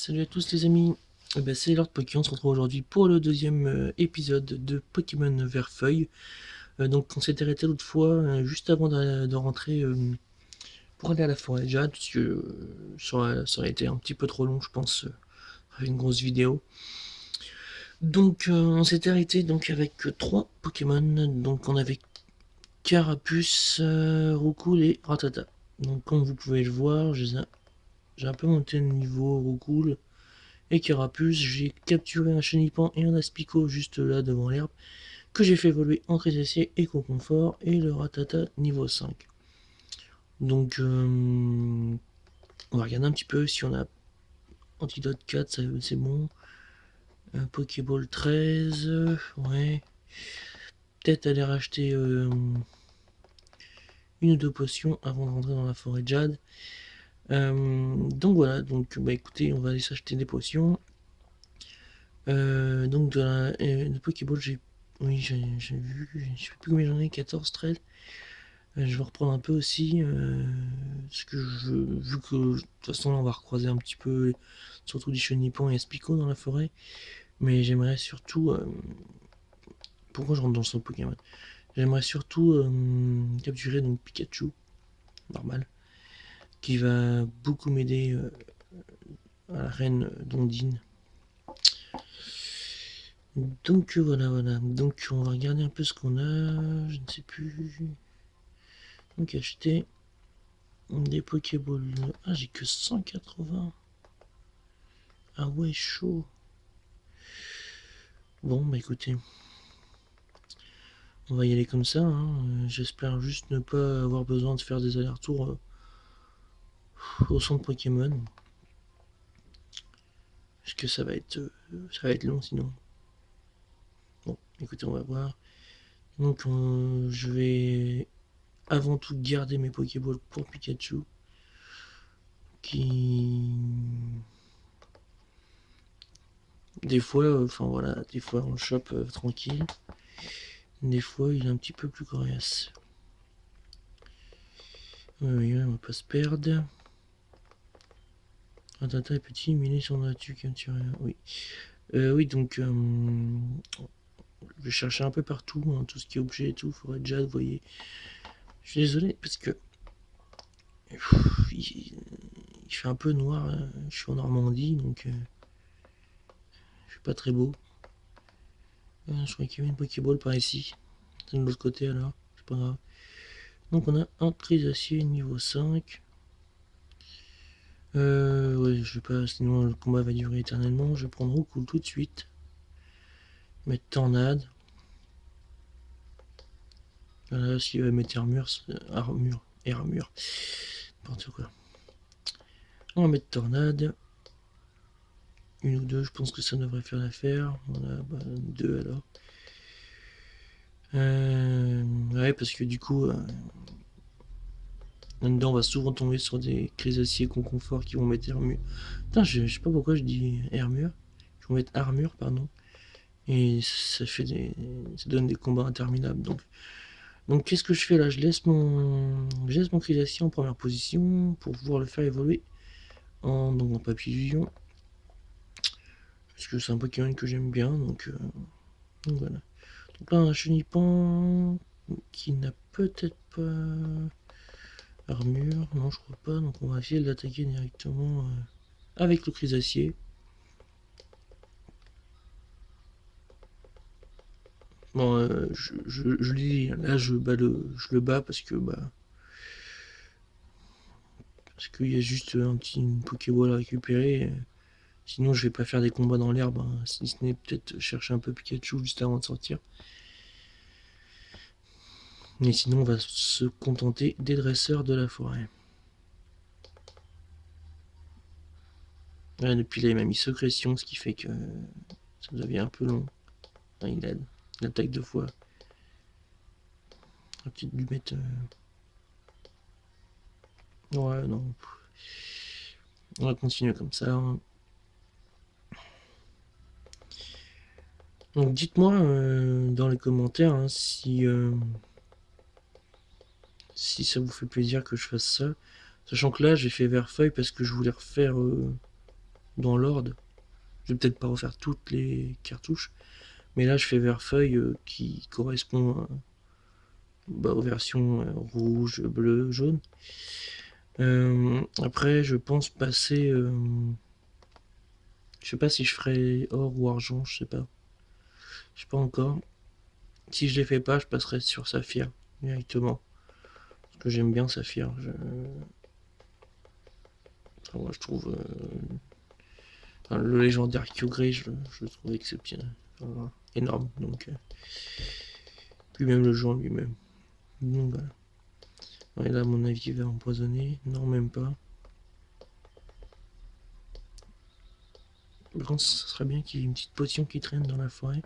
Salut à tous les amis, c'est Lord Pokémon, on se retrouve aujourd'hui pour le deuxième épisode de Pokémon Verfeuille. Donc on s'était arrêté l'autre fois, juste avant de rentrer pour aller à la forêt Jade, parce que ça aurait été un petit peu trop long je pense, avec une grosse vidéo. Donc on s'était arrêté donc avec trois Pokémon, donc on avait Carapuce, Roucoule et Rattata. Donc comme vous pouvez le voir, j'ai un peu monté le niveau Roucoule et Carapuce, j'ai capturé un Chenipan et un Aspico juste là devant l'herbe, que j'ai fait évoluer en Crétacier et Conconfort, et le Ratata niveau 5. Donc on va regarder un petit peu si on a Antidote 4, c'est bon. Pokéball 13, ouais. Peut-être aller racheter une ou deux potions avant de rentrer dans la forêt de Jade. Donc voilà, donc bah écoutez, on va aller s'acheter des potions. Donc de Pokéball, oui, j'ai vu, je sais plus combien j'en ai, 14, 13. Je vais reprendre un peu aussi, ce que vu que de toute façon là on va recroiser un petit peu, surtout des Chenipan et Aspico dans la forêt. Mais j'aimerais surtout, pourquoi je rentre dans ce Pokémon? J'aimerais surtout capturer donc Pikachu, normal, qui va beaucoup m'aider à la reine Dondine. Donc voilà, donc on va regarder un peu ce qu'on a, je ne sais plus. Donc acheter des Pokéballs. Ah, j'ai que 180. Ah ouais, chaud. Bon, bah écoutez, on va y aller comme ça. J'espère juste ne pas avoir besoin de faire des allers-retours au centre Pokémon. Parce que ça va être long sinon. Bon, écoutez, on va voir. Donc je vais avant tout garder mes Pokéballs pour Pikachu. Qui... Des fois, enfin voilà, des fois on le chope tranquille. Des fois il est un petit peu plus coriace. Oui, on va pas se perdre. Un tata est petit, mais il est sur nature capturé. Oui. Oui, donc je vais chercher un peu partout, tout ce qui est objet et tout, forêt de jade, vous voyez. Je suis désolé parce que il fait un peu noir, je suis en Normandie, donc je suis pas très beau. Je crois qu'il y avait une Pokéball par ici. C'est de l'autre côté alors, c'est pas grave. Donc on a un Trisacier niveau 5. Ouais, je vais pas, sinon le combat va durer éternellement. Je vais prendre Roucoule tout de suite. Mettre Tornade. Voilà, s'il va mettre armure, n'importe quoi. On va mettre Tornade. Une ou deux, je pense que ça devrait faire l'affaire. On a deux alors. Ouais, parce que du coup, là-dedans, on va souvent tomber sur des Crésaciers Conconfort qui vont mettre armure. Putain, je sais pas pourquoi je dis armure. Ils vont mettre armure, pardon. Et ça donne des combats interminables. Donc qu'est-ce que je fais là? Je laisse mon Crésacier en première position pour pouvoir le faire évoluer en Papillusion. Parce que c'est un Pokémon que j'aime bien, donc voilà. Donc là, un Chenipan qui n'a peut-être pas armure, non je crois pas, donc on va essayer de l'attaquer directement avec le Crésacier. Bon, je lis, là je le bats parce qu'il y a juste une Pokéball à récupérer. Sinon je vais pas faire des combats dans l'herbe, si ce n'est peut-être chercher un peu Pikachu juste avant de sortir. Mais sinon on va se contenter des dresseurs de la forêt. Ouais, depuis là il m'a mis Sécrétion, ce qui fait que ça devient un peu long. Enfin, il attaque deux fois. On va peut-être lui mettre... Ouais, non. On va continuer comme ça. Donc dites-moi dans les commentaires si ça vous fait plaisir que je fasse ça. Sachant que là j'ai fait Verfeuille parce que je voulais refaire dans l'ordre. Je vais peut-être pas refaire toutes les cartouches, mais là je fais vert-feuille qui correspond aux versions rouge, bleu, jaune. Après je pense passer... je sais pas si je ferai or ou argent, je sais pas. Je sais pas encore. Si je les fais pas, je passerai sur saphir directement. Parce que j'aime bien saphir. Enfin, moi je trouve... Enfin, le légendaire Kyogre, je le trouve exceptionnel. Enfin, énorme. Donc, puis même le jeu en lui-même. Donc voilà. Et là, à mon avis, il va empoisonner. Non, même pas. Par contre, ce serait bien qu'il y ait une petite potion qui traîne dans la forêt.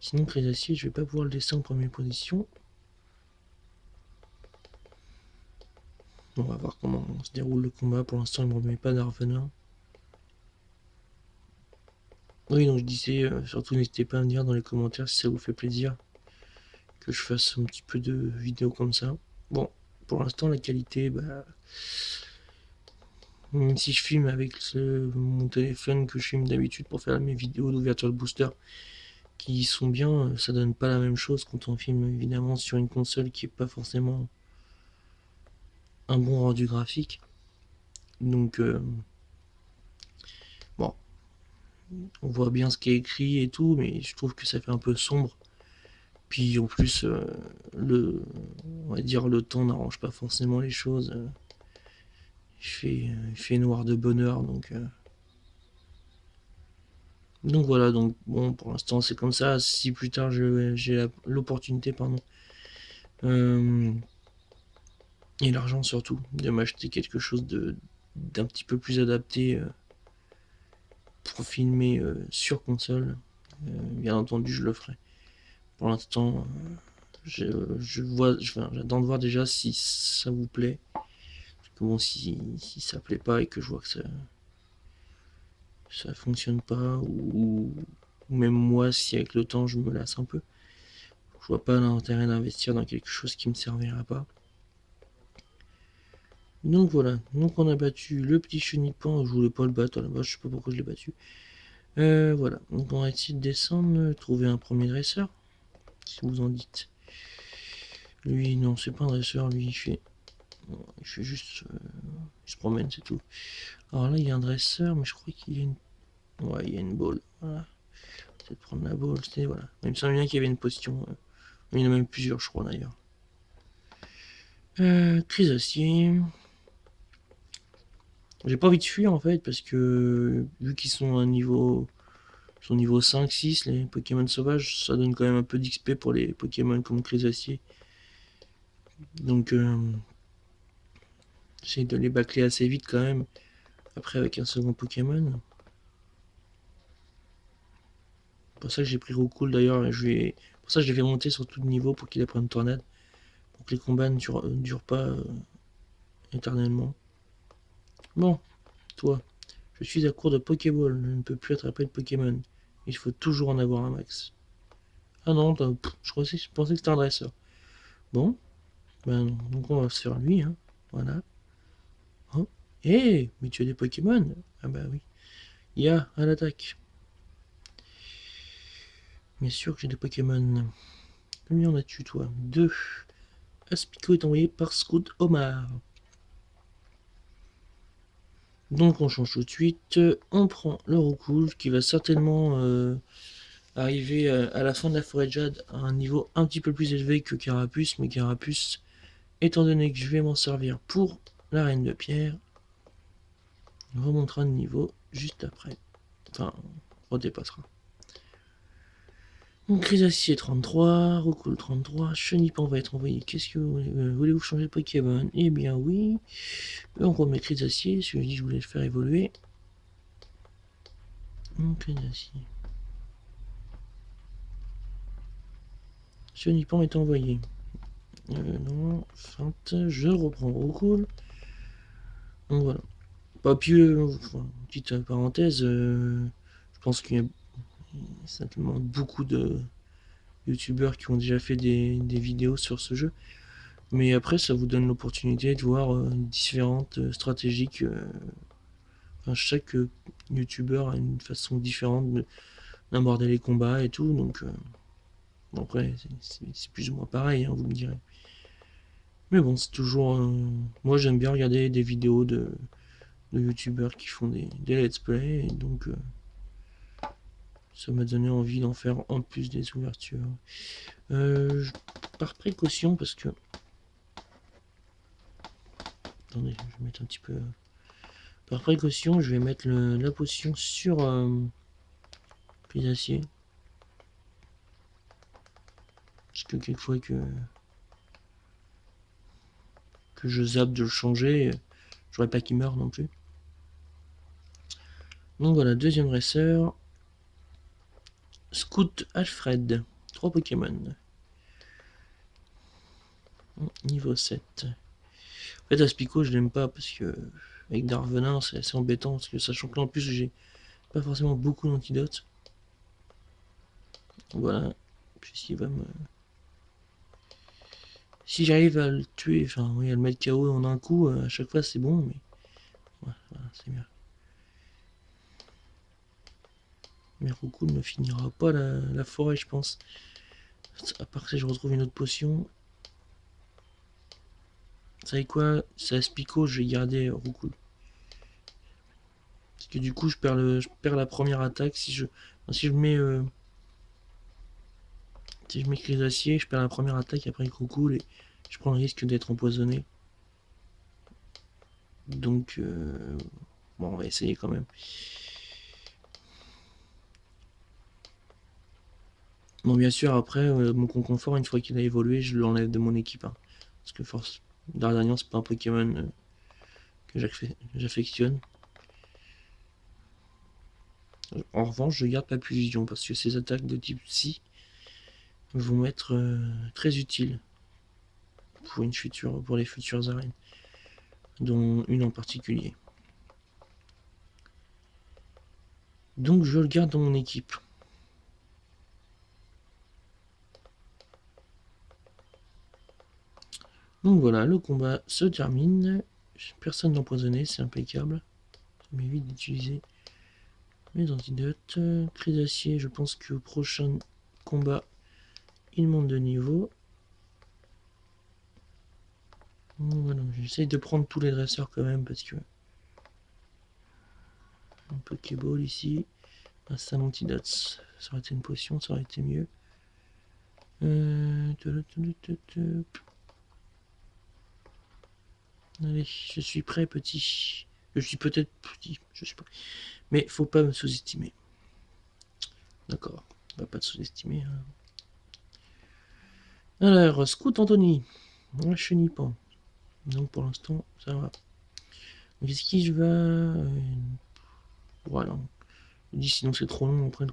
Sinon, Crésacier, je vais pas pouvoir le laisser en première position. On va voir comment se déroule le combat. Pour l'instant, il ne me remet pas d'Arvenin. Oui, donc je disais, surtout n'hésitez pas à me dire dans les commentaires si ça vous fait plaisir que je fasse un petit peu de vidéos comme ça. Bon, pour l'instant, la qualité, même si je filme avec mon téléphone que je filme d'habitude pour faire mes vidéos d'ouverture de booster qui sont bien, ça donne pas la même chose quand on filme évidemment sur une console qui est pas forcément un bon rendu graphique. Donc bon, on voit bien ce qui est écrit et tout, mais je trouve que ça fait un peu sombre. Puis en plus, on va dire le temps n'arrange pas forcément les choses. Il fait noir de bonne heure, donc voilà, donc bon, pour l'instant c'est comme ça. Si plus tard j'ai l'opportunité, pardon, et l'argent surtout, de m'acheter quelque chose d'un petit peu plus adapté pour filmer sur console, bien entendu je le ferai. Pour l'instant, j'attends de voir déjà si ça vous plaît. Parce que bon, si ça plaît pas et que je vois que ça fonctionne pas, ou même moi, si avec le temps je me lasse un peu, je vois pas l'intérêt d'investir dans quelque chose qui me servira pas. Donc voilà, donc on a battu le petit chenipan. Je voulais pas le battre à la base, je sais pas pourquoi je l'ai battu. Voilà, donc on va essayer de descendre, trouver un premier dresseur, si vous en dites. Lui, non, c'est pas un dresseur, lui il fait juste... il se promène, c'est tout. Alors là, il y a un dresseur, mais je crois qu'il y a une... Ouais, il y a une balle, voilà. Peut-être prendre la balle, c'était... Voilà. Il me semble bien qu'il y avait une potion. Il y en a même plusieurs, je crois, d'ailleurs. Crésacier. J'ai pas envie de fuir, en fait, parce que... Vu qu'ils sont à niveau... Ils sont niveau 5, 6, les Pokémon sauvages, ça donne quand même un peu d'XP pour les Pokémon comme Crésacier. Donc... j'essaie de les bâcler assez vite, quand même. Après, avec un second Pokémon. Pour ça que j'ai pris Roucoule d'ailleurs. Pour ça que je l'ai fait monter sur tout niveau pour qu'il apprenne tornade. Pour que les combats ne durent pas éternellement. Bon, toi, je suis à court de Pokéball. Je ne peux plus attraper de Pokémon. Il faut toujours en avoir un max. Ah non, je pensais que c'était un dresseur. Bon, ben non. Donc on va se faire lui, hein. Voilà. Oh. Eh, mais tu as des Pokémon? Ah bah oui. Il y a à l'attaque. Bien sûr que j'ai des Pokémon. Combien en as-tu, toi? 2. Aspico est envoyé par Scout Omar. Donc on change tout de suite. On prend le Roucoule qui va certainement arriver à la fin de la forêt de Jade à un niveau un petit peu plus élevé que Carapuce. Mais Carapuce, étant donné que je vais m'en servir pour la Reine de Pierre, remontera de niveau juste après. Enfin, redépassera. Donc Crésacier 33, Roucoule 33, Chenipan va être envoyé. Qu'est-ce que vous voulez voulez-vous changer de Pokémon? Eh bien oui. On remet Crésacier, si je dis que je voulais le faire évoluer. Donc Crésacier. Chenipan est envoyé. Non, feinte, je reprends Roucoule. Donc voilà. Pas plus, petite parenthèse, je pense qu'il y a certainement beaucoup de youtubeurs qui ont déjà fait des vidéos sur ce jeu. Mais après, ça vous donne l'opportunité de voir différentes stratégies Enfin, chaque youtubeur a une façon différente d'aborder les combats et tout, donc bon, après c'est plus ou moins pareil, hein, vous me direz. Mais bon, c'est toujours... moi j'aime bien regarder des vidéos de youtubeurs qui font des let's play, et donc ça m'a donné envie d'en faire en plus des ouvertures. Par précaution, parce que... Attendez, je vais mettre un petit peu... Par précaution, je vais mettre la potion sur prise d'acier. Parce que quelquefois que je zappe de le changer, je voudrais pas qu'il meure non plus. Donc voilà, deuxième dresseur. Scout Alfred. 3 Pokémon. Niveau 7. En fait, Aspico, je l'aime pas parce que avec Darvenin, c'est assez embêtant. Parce que sachant que là, en plus, j'ai pas forcément beaucoup d'antidotes. Voilà. Puis s'il va me... Si j'arrive à le tuer, enfin, oui, à le mettre KO en un coup, à chaque fois, c'est bon, mais... Ouais, voilà, c'est mieux. Mais Roucoule ne finira pas la forêt, je pense. À part que je retrouve une autre potion. Vous savez quoi? C'est Aspico, je vais garder Roucoule. Parce que du coup, je perds la première attaque. Si je mets... si je mets crise d'acier, je perds la première attaque après Roucoule et je prends le risque d'être empoisonné. Donc... bon, on va essayer quand même. Bon, bien sûr, après, mon confort, une fois qu'il a évolué, je l'enlève de mon équipe. Hein. Parce que force, Dardanian, c'est pas un Pokémon que j'affectionne. En revanche, je garde Papuvision parce que ces attaques de type Psy vont être très utiles pour les futures arènes, dont une en particulier. Donc je le garde dans mon équipe. Donc voilà, le combat se termine. Personne d'empoisonné, c'est impeccable. Ça m'évite d'utiliser mes antidotes. Crise d'acier, je pense que au prochain combat, il monte de niveau. Voilà, j'essaye de prendre tous les dresseurs quand même parce que... Un Pokéball ici. Un antidote. Ça aurait été une potion, ça aurait été mieux. Allez, je suis prêt, petit. Je suis peut-être petit, je sais pas. Mais faut pas me sous-estimer. D'accord, on va pas te sous-estimer. Hein. Alors, Scout Anthony. Un chenipan. Donc pour l'instant, ça va. Est-ce que je vais... Voilà. Je dis sinon c'est trop long après le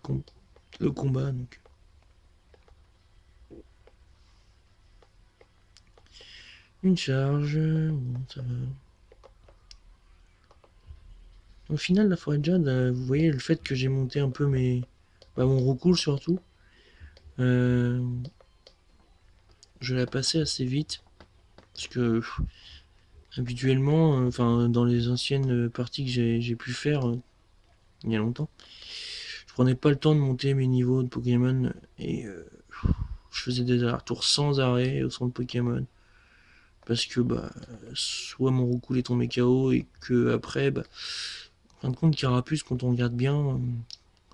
combat. Donc. Une charge. Bon, ça va. Au final, la forêt de Jade, vous voyez le fait que j'ai monté un peu mon Roucoule surtout. Je l'ai passé assez vite. Parce que habituellement, enfin dans les anciennes parties que j'ai pu faire il y a longtemps, je prenais pas le temps de monter mes niveaux de Pokémon et je faisais des allers-retours sans arrêt au centre Pokémon. Parce que soit mon Roucoule est tombé KO et que après, en fin de compte, Carapuce, quand on regarde bien,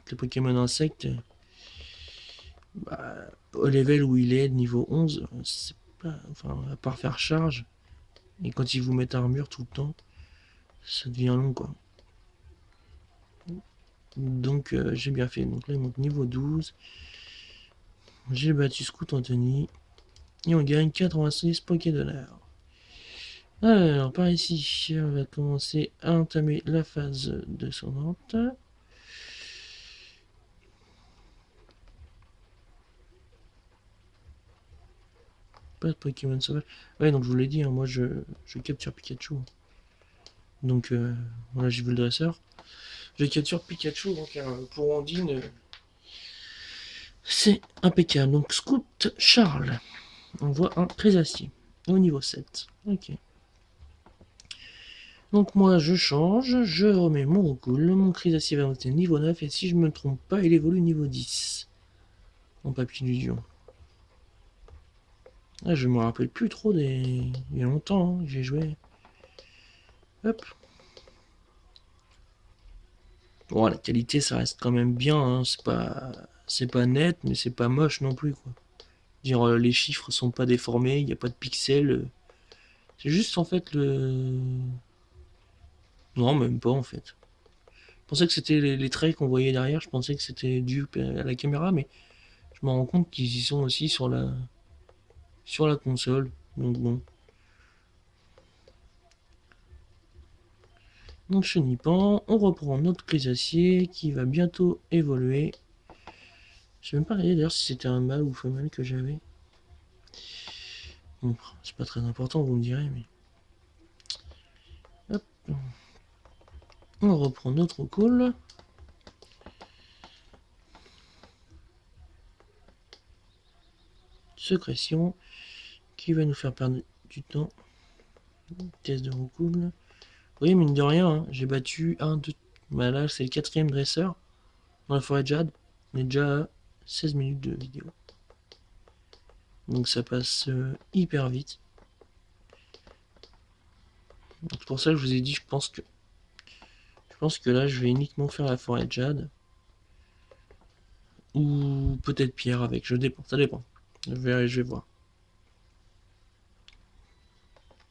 les Pokémon insectes, au level où il est, niveau 11, c'est pas, enfin, à part faire charge, et quand ils vous mettent armure tout le temps, ça devient long quoi. Donc j'ai bien fait. Donc là il monte niveau 12. J'ai battu Scout Anthony. Et on gagne 86 Pokédollars. Alors par ici, on va commencer à entamer la phase descendante. Pas de Pokémon sauvage. Ouais, donc je vous l'ai dit, hein, moi je capture Pikachu. Donc voilà, j'ai vu le dresseur. Je capture Pikachu, donc pour Ondine, c'est impeccable. Donc Scout Charles. On voit un très acier au niveau 7. Ok. Donc moi je change, je remets mon roucoule, mon Chrysacier va monter niveau 9 et si je me trompe pas il évolue niveau 10. En Papillusion. Ah, je me rappelle plus trop des... Il y a longtemps que j'ai joué. Hop. Bon la qualité ça reste quand même bien, hein. C'est pas net mais c'est pas moche non plus quoi. Dire les chiffres sont pas déformés, il n'y a pas de pixels. C'est juste en fait le... Non même pas en fait. Je pensais que c'était les traits qu'on voyait derrière, je pensais que c'était dû à la caméra mais je me rends compte qu'ils y sont aussi sur la console. Donc bon. Donc Chenipan, on reprend notre Chrysacier qui va bientôt évoluer. Je sais même pas d'ailleurs si c'était un mâle ou femelle que j'avais. Bon, c'est pas très important, vous me direz, mais. Hop. On reprend notre call. Sécrétion qui va nous faire perdre du temps. Test de recouple. Oui, mine de rien, hein, j'ai battu 1, 2. Bah là, c'est le 4ème dresseur dans la forêt de Jade. On est déjà à 16 minutes de vidéo. Donc ça passe hyper vite. C'est pour ça que je vous ai dit, je pense que là, je vais uniquement faire la forêt de Jade. Ou peut-être Pierre avec, ça dépend. Je vais voir.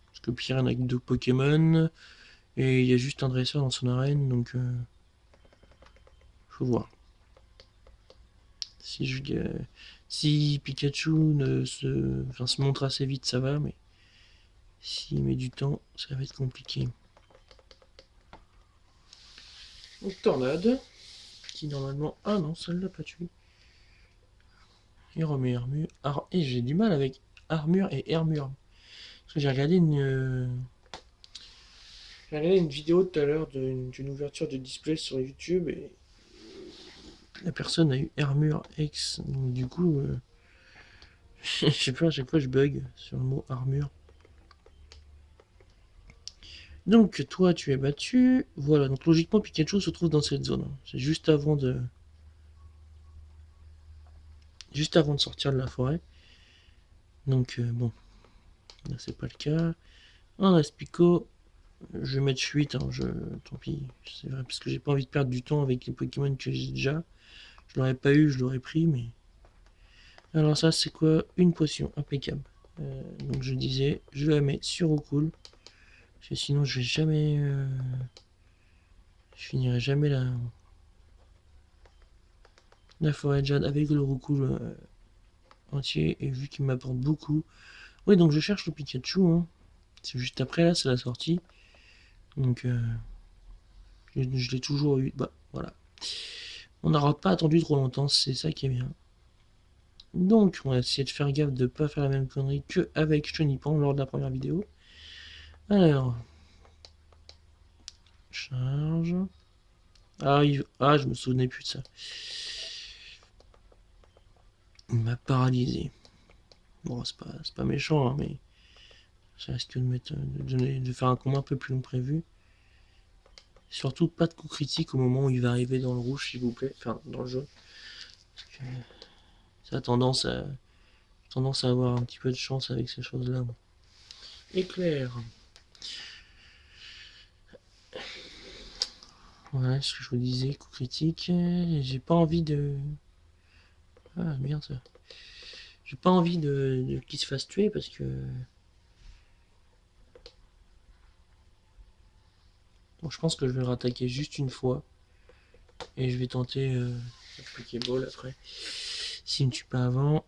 Parce que Pierre n'a que 2 Pokémon. Et il y a juste un dresseur dans son arène, donc faut voir. Si Pikachu se montre assez vite, ça va, mais s'il met du temps, ça va être compliqué. Donc Tornade, qui normalement... Ah non, ça ne l'a pas tué. Il remet armure. Et j'ai du mal avec armure et armure. Parce que j'ai regardé une vidéo tout à l'heure d'une ouverture de display sur YouTube et la personne a eu armure X. Donc du coup, je sais pas, à chaque fois je bug sur le mot armure. Donc toi tu es battu. Voilà, donc logiquement Pikachu se trouve dans cette zone. C'est juste avant de sortir de la forêt. Donc bon, là c'est pas le cas. On reste Pico. Je vais mettre fuite, hein, tant pis. C'est vrai, parce que j'ai pas envie de perdre du temps avec les Pokémon que j'ai déjà. Je l'aurais pas eu, je l'aurais pris, mais. Alors ça c'est quoi? Une potion, impeccable. Donc je disais, je la mets sur Roucoule. Parce que sinon je vais jamais. Je finirai jamais la forêt de Jade avec le Roucoule entier. Et vu qu'il m'apporte beaucoup. Oui, donc je cherche le Pikachu. Hein. C'est juste après là, c'est la sortie. Donc je l'ai toujours eu. Bah voilà. On n'aura pas attendu trop longtemps, c'est ça qui est bien. Donc on va essayer de faire gaffe de ne pas faire la même connerie qu'avec Chenipan lors de la première vidéo. Alors. Charge. Ah, je me souvenais plus de ça. Il m'a paralysé. Bon, c'est pas méchant, hein, mais ça risque de faire un combat un peu plus long prévu. Surtout pas de coup critique au moment où il va arriver dans le rouge, s'il vous plaît. Enfin, dans le jaune. Parce que ça a tendance à avoir un petit peu de chance avec ces choses-là. Éclair. Voilà ce que je vous disais, coup critique. J'ai pas envie de... Ah merde ça. J'ai pas envie de qu'il se fasse tuer parce que... Bon, je pense que je vais le rattaquer juste une fois. Et je vais tenter d'appliquer ball après. S'il me tue pas avant.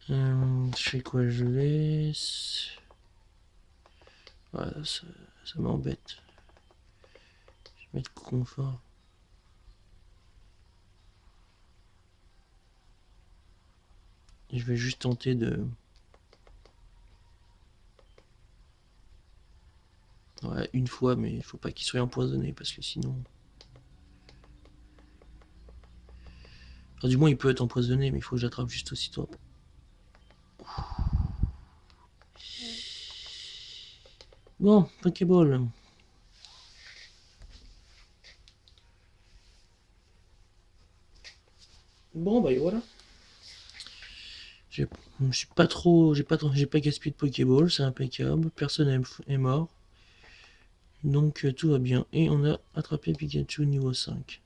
Je fais quoi? Je laisse. Voilà, ça m'embête. Je vais mettre confort. Et je vais juste tenter de... Ouais, une fois, mais il faut pas qu'il soit empoisonné parce que sinon... Enfin, du moins, il peut être empoisonné, mais il faut que j'attrape juste aussitôt. Bon, Pokéball. Bon, bah et voilà. J'ai je suis pas trop, j'ai pas gaspillé de Pokéball, c'est impeccable. Personne est mort. Donc tout va bien. Et on a attrapé Pikachu niveau 5.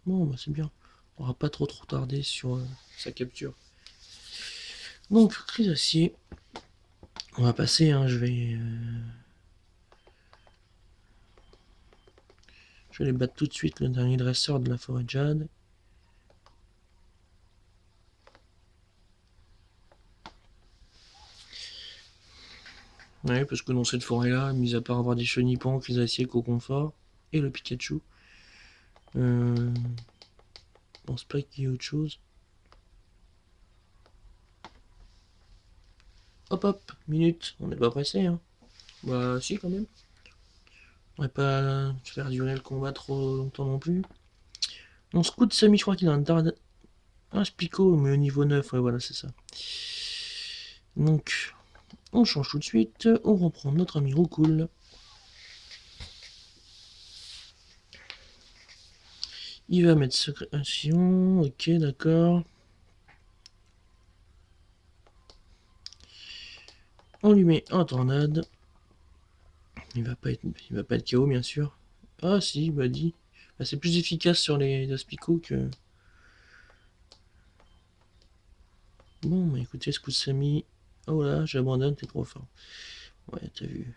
Bon, bah c'est bien. On va pas trop tarder sur sa capture. Donc, Crisacier. On va passer, hein, je vais aller battre tout de suite le dernier dresseur de la forêt de Jade. Ouais, parce que dans cette forêt-là, mis à part avoir des chenipans, Crisacier, Coconfort et le Pikachu, je pense pas qu'il y ait autre chose. Hop hop, minute, on n'est pas pressé, hein. Bah si quand même. On va pas faire durer le combat trop longtemps non plus. On Scout Sami, je crois qu'il a un Spico, mais au niveau 9, ouais voilà c'est ça. Donc, on change tout de suite, on reprend notre ami Roucoule. Il va mettre secrétion, ok d'accord. On lui met un tornade. Il va pas être KO bien sûr. Ah si, bah dit. Bah, c'est plus efficace sur les Aspico que... Bon, bah écoutez, ce coup de Sami... Oh là, j'abandonne, t'es trop fort. Ouais, t'as vu.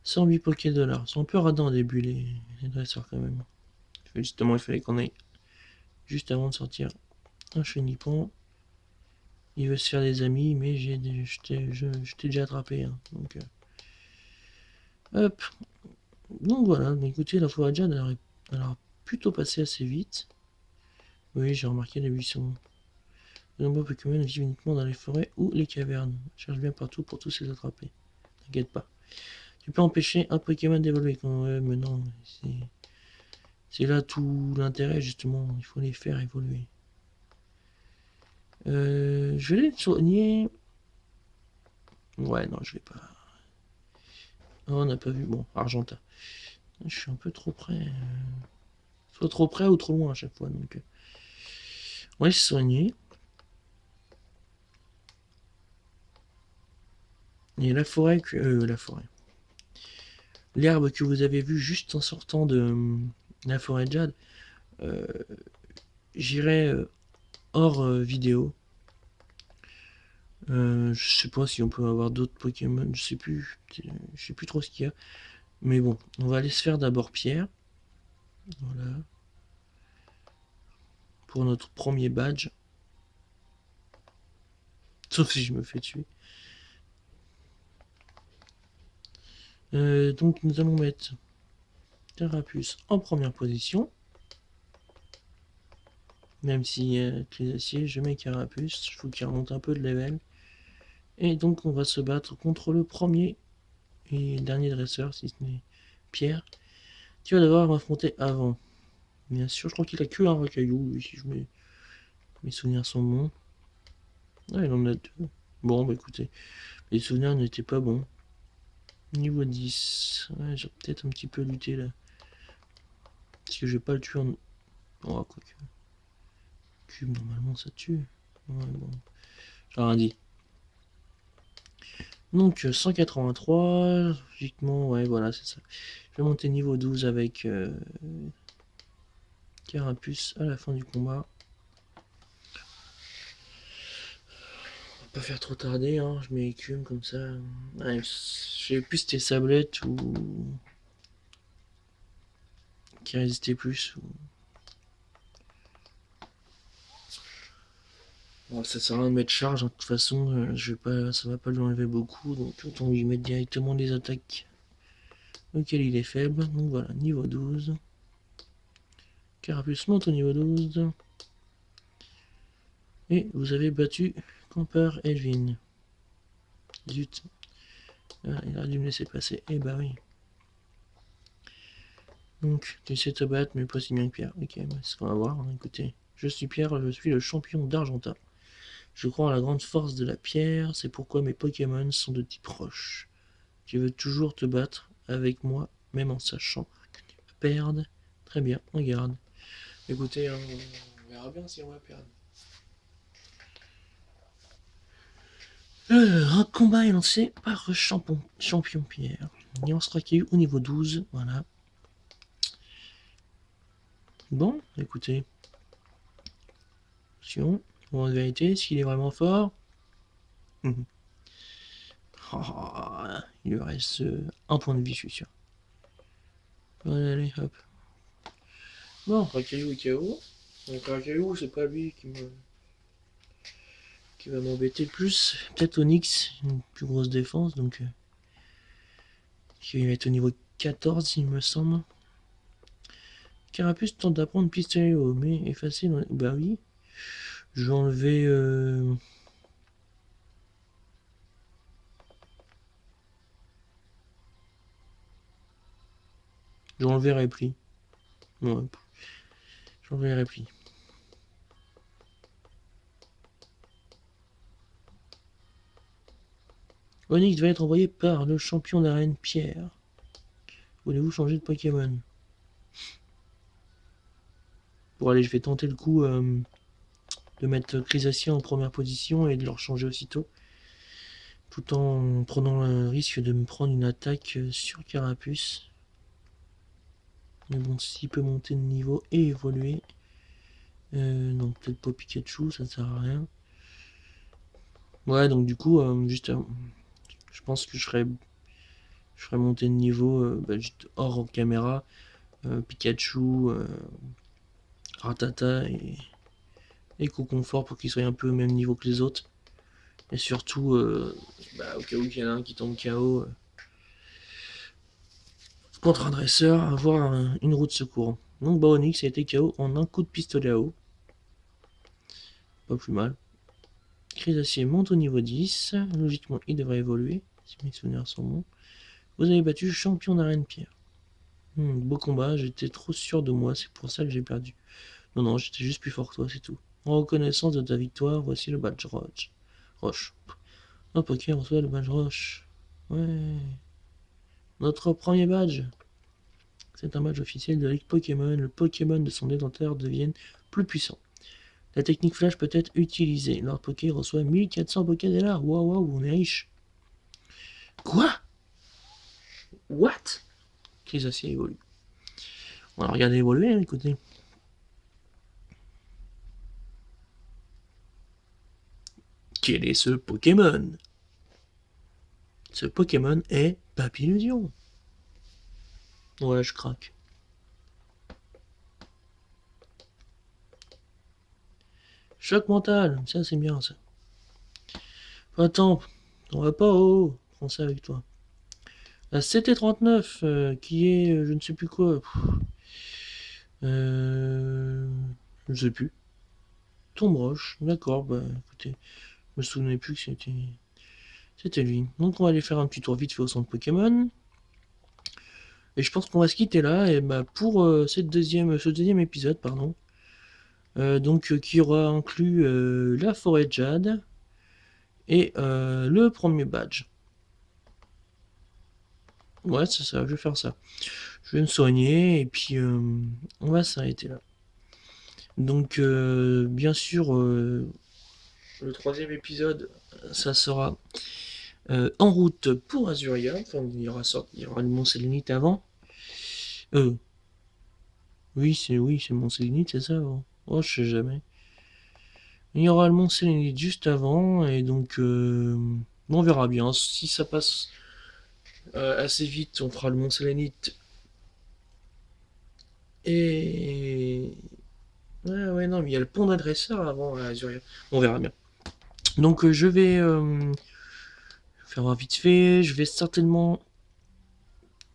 108 Poké-Dollars. C'est un peu radin au début, les dresseurs quand même. Justement, il fallait qu'on aille juste avant de sortir un chenipan. Il veut se faire des amis, mais je t'ai déjà attrapé. Hein, donc, hop. Donc voilà, écoutez, la forêt de Jade, elle a plutôt passé assez vite. Oui, j'ai remarqué les buissons. De nombreux Pokémon vivent uniquement dans les forêts ou les cavernes. Cherche bien partout pour tous les attraper. T'inquiète pas. Tu peux empêcher un Pokémon d'évoluer quand même, mais non, c'est là tout l'intérêt justement. Il faut les faire évoluer. Je vais les soigner. Ouais, non, je vais pas. Oh, on n'a pas vu. Bon, Argenta. Je suis un peu trop près. Soit trop près ou trop loin à chaque fois. Donc, on va se soigner. Et la forêt que. La forêt. L'herbe que vous avez vue juste en sortant de la forêt de Jade, euh, j'irai hors vidéo. Je sais pas si on peut avoir d'autres Pokémon, je sais plus trop ce qu'il y a. Mais bon, on va aller se faire d'abord Pierre. Voilà. Pour notre premier badge. Sauf si je me fais tuer. Donc nous allons mettre Carapuce en première position. Même si Crisacier, je mets Carapuce. Il faut qu'il remonte un peu de level. Et donc on va se battre contre le premier et dernier dresseur, si ce n'est Pierre. Tu vas devoir m'affronter avant. Bien sûr, je crois qu'il a que un recaillou, lui, si mes souvenirs sont bons. Ah, il en a deux. Bon, bah écoutez, les souvenirs n'étaient pas bons. Niveau 10. Ouais, j'ai peut-être un petit peu lutté là. Parce que je vais pas le tuer en... Oh, quoi que... Cube, normalement ça tue. Ouais, bon. J'ai rien dit. Donc 183, logiquement, ouais, voilà, c'est ça. Je vais monter niveau 12 avec Carapuce à la fin du combat. On va pas faire trop tarder, hein. Je mets écume comme ça. Ouais, je sais plus si c'était Sablette ou qui résistait plus. Bon, ça sert à rien de mettre charge, hein. De toute façon, ça va pas lui enlever beaucoup, donc autant lui mettre directement des attaques auxquelles il est faible. Donc voilà, niveau 12. Carapuce monte au niveau 12. Et vous avez battu Camper Elvin. Zut. Ah, il a dû me laisser passer. Eh bah oui. Donc, tu sais te battre, mais pas si bien que Pierre. Ok, bah, c'est ce qu'on va voir. Hein. Écoutez, je suis Pierre, je suis le champion d'Argenta. Je crois en la grande force de la pierre, c'est pourquoi mes Pokémon sont de type roche. Tu veux toujours te battre avec moi, même en sachant que tu vas perdre. Très bien, on garde. Écoutez, on verra bien si on va perdre. Un combat est lancé par Champion Pierre. Et on sera accueilli au niveau 12, voilà. Bon, écoutez. Attention, en vérité, s'il est vraiment fort. Oh, il lui reste un point de vie, je suis sûr. Allez, hop. Bon, Rakayu est KO. Donc Rakayu, c'est pas lui qui va m'embêter le plus. Peut-être Onyx, une plus grosse défense, donc qui va être au niveau 14, il me semble. Carapuce tente d'apprendre Pistoléo, mais effacé dans... Bah oui. Je vais enlever... Je vais enlever Repli. Ouais. Je vais enlever Repli. Onyx va être envoyé par le champion d'arène Pierre. Voulez-vous changer de Pokémon? Bon allez, je vais tenter le coup de mettre Chrysacia en première position et de leur changer aussitôt. Tout en prenant le risque de me prendre une attaque sur Carapuce. Mais bon, s'il peut monter de niveau et évoluer... non, peut-être pas Pikachu, ça ne sert à rien. Ouais, donc du coup, juste... je pense que je ferais monter de niveau juste hors caméra. Pikachu, Ratata et Coconfort pour qu'ils soient un peu au même niveau que les autres. Et surtout, au cas où il y en a un qui tombe KO contre un dresseur, avoir une roue de secours. Donc Onyx a été KO en un coup de pistolet à eau. Pas plus mal. Crise d'acier monte au niveau 10. Logiquement, il devrait évoluer, si mes souvenirs sont bons. Vous avez battu champion d'arène Pierre. Beau combat, j'étais trop sûr de moi, c'est pour ça que j'ai perdu. Non, j'étais juste plus fort que toi, c'est tout. En reconnaissance de ta victoire, voici le badge Roche. Hop, ok, on reçoit le badge Roche. Ouais. Notre premier badge. C'est un badge officiel de la Ligue Pokémon. Le Pokémon de son détenteur devient plus puissant. La technique flash peut être utilisée. Lord Poké reçoit 1400 Pokédélar. Waouh, on est riche. Quoi? What? Chrysacia évolue. On va regarder évoluer, hein, écoutez. Quel est ce Pokémon? Ce Pokémon est Papillusion. Ouais, je craque. Choc mental, ça c'est bien ça. Attends, on va pas haut. Prends ça avec toi. La CT39, qui est je ne sais plus quoi. Je ne sais plus. Tombe Roche, d'accord, bah écoutez, je me souvenais plus que c'était lui. Donc on va aller faire un petit tour vite fait au centre Pokémon. Et je pense qu'on va se quitter là et bah pour ce deuxième épisode, pardon. Qui aura inclus la forêt de Jade et le premier badge. Ouais, c'est ça, je vais faire ça. Je vais me soigner et puis on va s'arrêter là. Donc bien sûr, le troisième épisode, ça sera en route pour Azuria. Enfin, il y aura le Mont Sélénite avant. Oui, c'est le Mont Sélénite, c'est ça. Oh, je sais jamais. Il y aura le Mont Sélénite juste avant et donc on verra bien. Si ça passe assez vite, on fera le Mont Sélénite. Et ouais, non, mais il y a le pont d'adresseur avant à Azuria. On verra bien. Donc je vais faire vite fait. Je vais certainement.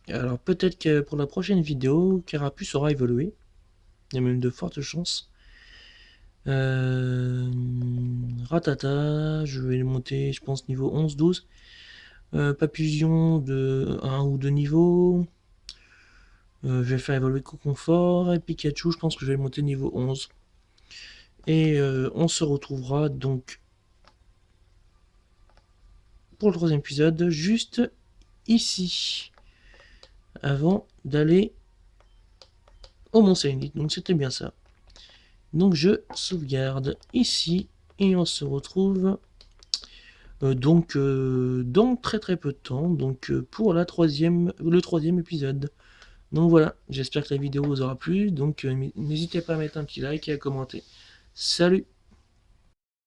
Alors peut-être que pour la prochaine vidéo, Carapuce aura évolué. Il y a même de fortes chances. Ratata, je vais le monter, je pense, niveau 11-12. Papillusion de 1 ou 2 niveaux. Je vais faire évoluer Coconfort. Et Pikachu, je pense que je vais le monter niveau 11. Et on se retrouvera donc pour le troisième épisode juste ici avant d'aller au Mont Saint-Denis. Donc c'était bien ça. Donc je sauvegarde ici et on se retrouve dans très très peu de temps, donc pour le troisième épisode. Donc voilà, j'espère que la vidéo vous aura plu, donc n'hésitez pas à mettre un petit like et à commenter. Salut!